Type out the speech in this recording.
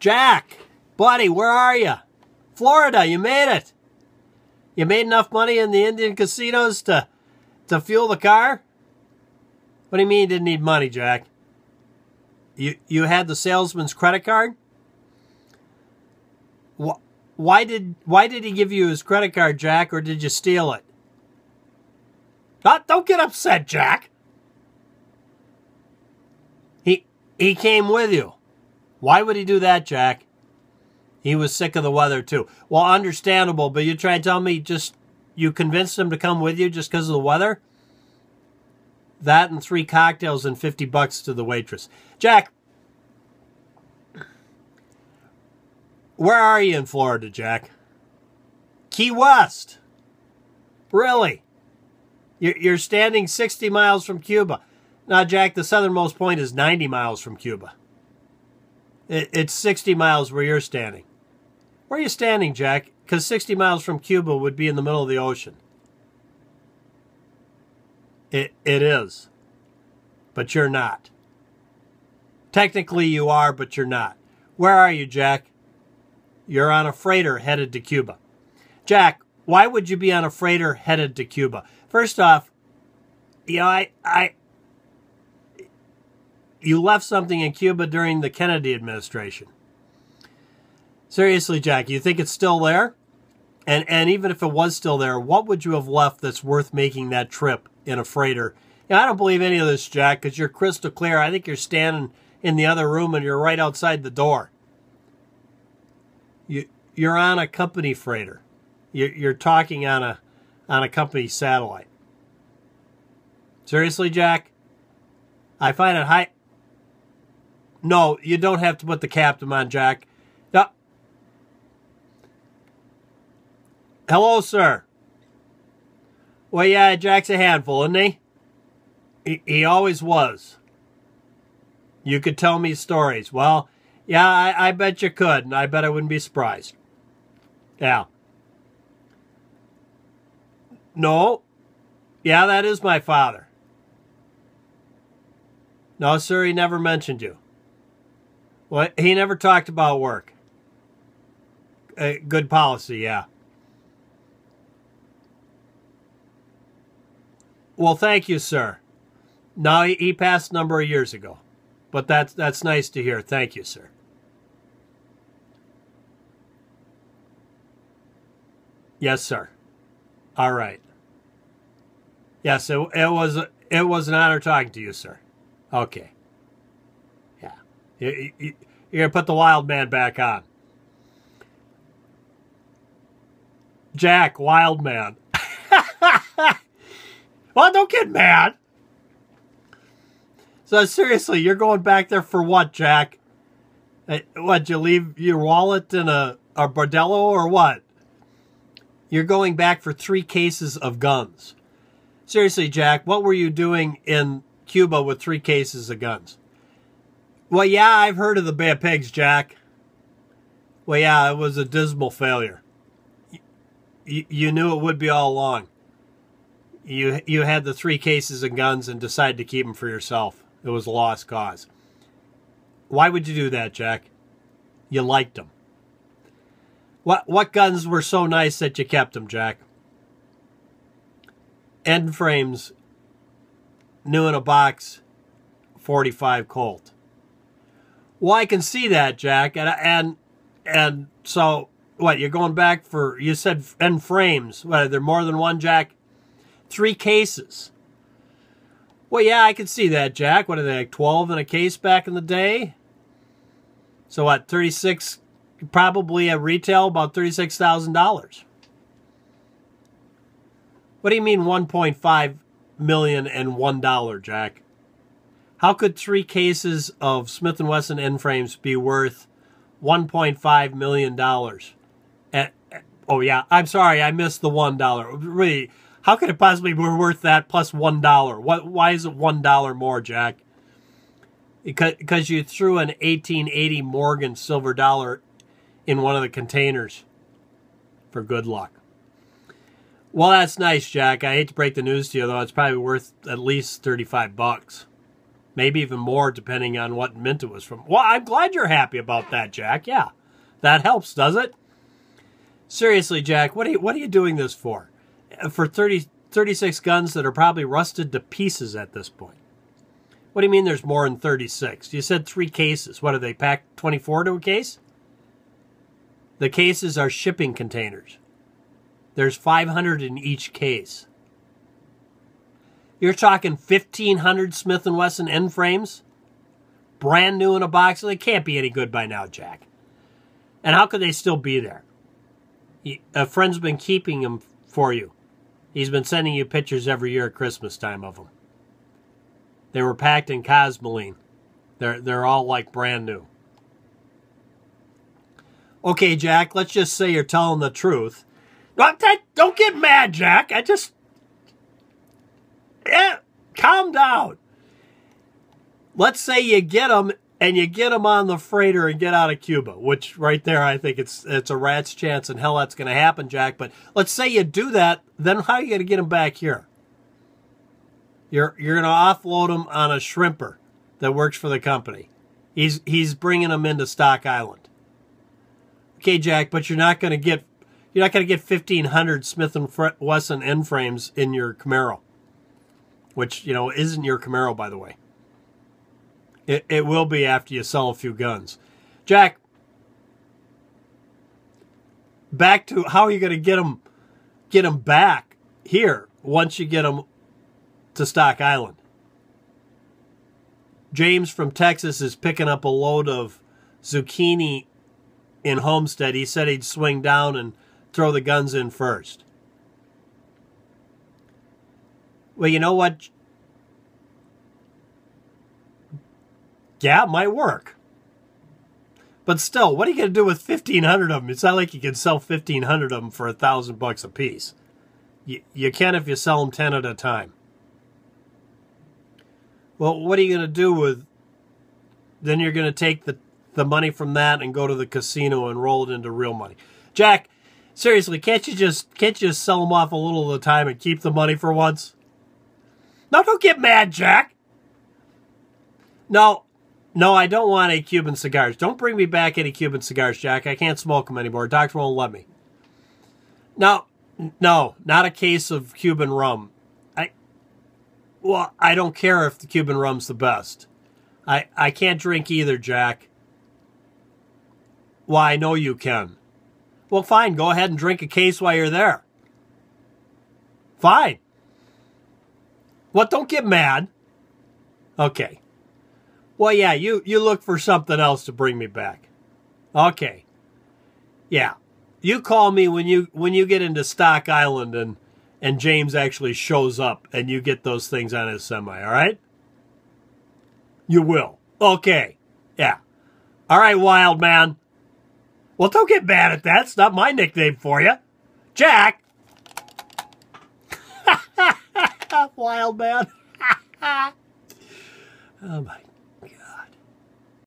Jack, buddy, where are you? Florida, you made it. You made enough money in the Indian casinos to fuel the car? What do you mean you didn't need money, Jack? You had the salesman's credit card? Why did he give you his credit card, Jack, or did you steal it? Don't get upset, Jack. He came with you. Why would he do that, Jack? He was sick of the weather, too. Well, understandable, but you try to tell me you convinced him to come with you just because of the weather? That and 3 cocktails and $50 to the waitress. Jack, where are you in Florida, Jack? Key West. Really? You're standing 60 miles from Cuba. Now, Jack, the southernmost point is 90 miles from Cuba. It's 60 miles where you're standing. Where are you standing, Jack? Because 60 miles from Cuba would be in the middle of the ocean. It is. But you're not. Technically you are, but you're not. Where are you, Jack? You're on a freighter headed to Cuba. Jack, why would you be on a freighter headed to Cuba? First off, you left something in Cuba during the Kennedy administration. Seriously, Jack, you think it's still there? And even if it was still there, what would you have left that's worth making that trip in a freighter? I don't believe any of this, Jack, because you're crystal clear. I think you're standing in the other room and you're right outside the door. You're on a company freighter. You're talking on a company satellite. Seriously, Jack? I find it high. No, you don't have to put the captain on, Jack. No. Hello, sir. Well, yeah, Jack's a handful, isn't he? He always was. You could tell me stories. Well, yeah, I bet you could, and I bet I wouldn't be surprised. Yeah. No. Yeah, that is my father. No, sir, he never mentioned you. Well, he never talked about work. Good policy, yeah. Well, thank you, sir. No, he passed a number of years ago. But that's nice to hear. Thank you, sir. Yes, sir. All right. Yes, it was an honor talking to you, sir. Okay. Yeah. You're going to put the wild man back on. Jack, wild man. Well, don't get mad. So seriously, you're going back there for what, Jack? What, you leave your wallet in a bordello or what? You're going back for 3 cases of guns. Seriously, Jack, what were you doing in Cuba with 3 cases of guns? Well, yeah, I've heard of the Bay of Pigs, Jack. Well, yeah, it was a dismal failure. You knew it would be all along. You had the 3 cases of guns and decided to keep them for yourself. It was a lost cause. Why would you do that, Jack? You liked them. What guns were so nice that you kept them, Jack? End frames, new in a box, 45 Colt. Well, I can see that, Jack, and so what? You're going back for? You said end frames. What? Are there more than one, Jack? 3 cases. Well, yeah, I can see that, Jack. What are they, like 12 in a case back in the day? So what? 36, probably at retail about $36,000. What do you mean 1.5 million and $1, Jack? How could 3 cases of Smith & Wesson end frames be worth $1.5 million? Oh, yeah, I'm sorry, I missed the $1. Really, how could it possibly be worth that plus $1? Why is it $1 more, Jack? Because you threw an 1880 Morgan silver dollar in one of the containers for good luck. Well, that's nice, Jack. I hate to break the news to you, though. It's probably worth at least $35. Maybe even more, depending on what mint it was from. Well, I'm glad you're happy about that, Jack. Yeah, that helps, does it? Seriously, Jack, what are you doing this for? For 36 guns that are probably rusted to pieces at this point. What do you mean there's more than 36? You said 3 cases. What, are they packed 24 to a case? The cases are shipping containers. There's 500 in each case. You're talking 1,500 Smith & Wesson end frames? Brand new in a box? They can't be any good by now, Jack. And how could they still be there? A friend's been keeping them for you. He's been sending you pictures every year at Christmas time of them. They were packed in Cosmoline. They're all like brand new. Okay, Jack, let's just say you're telling the truth. Don't get mad, Jack. Calm down. Let's say you get them and you get them on the freighter and get out of Cuba, which right there I think it's a rat's chance in hell that's going to happen, Jack. But let's say you do that, then how are you going to get them back here? You're going to offload them on a shrimper that works for the company. He's bringing them into Stock Island. Okay, Jack, but you're not going to get 1,500 Smith & Wesson end frames in your Camaro, which, you know, isn't your Camaro, by the way. It will be after you sell a few guns. Jack, back to how are you going to get them back here once you get them to Stock Island? James from Texas is picking up a load of zucchini in Homestead. He said he'd swing down and throw the guns in first. Well, you know what? Yeah, it might work. But still, what are you going to do with 1,500 of them? It's not like you can sell 1,500 of them for $1,000 a piece. You can if you sell them 10 at a time. Well, what are you going to do with... Then you're going to take the money from that and go to the casino and roll it into real money. Jack, seriously, can't you just sell them off a little at a time and keep the money for once? No, don't get mad, Jack. No, I don't want any Cuban cigars. Don't bring me back any Cuban cigars, Jack. I can't smoke them anymore. Doctor won't let me. No, not a case of Cuban rum. I don't care if the Cuban rum's the best. I can't drink either, Jack. Well, I know you can. Well, fine. Go ahead and drink a case while you're there. Fine. What? Don't get mad. Okay. Well, yeah, you look for something else to bring me back. Okay. Yeah. You call me when you get into Stock Island and James actually shows up and you get those things on his semi, all right? You will. Okay. Yeah. All right, Wild Man. Well, don't get mad at that. It's not my nickname for you. Jack. Wild Man. Oh, my God.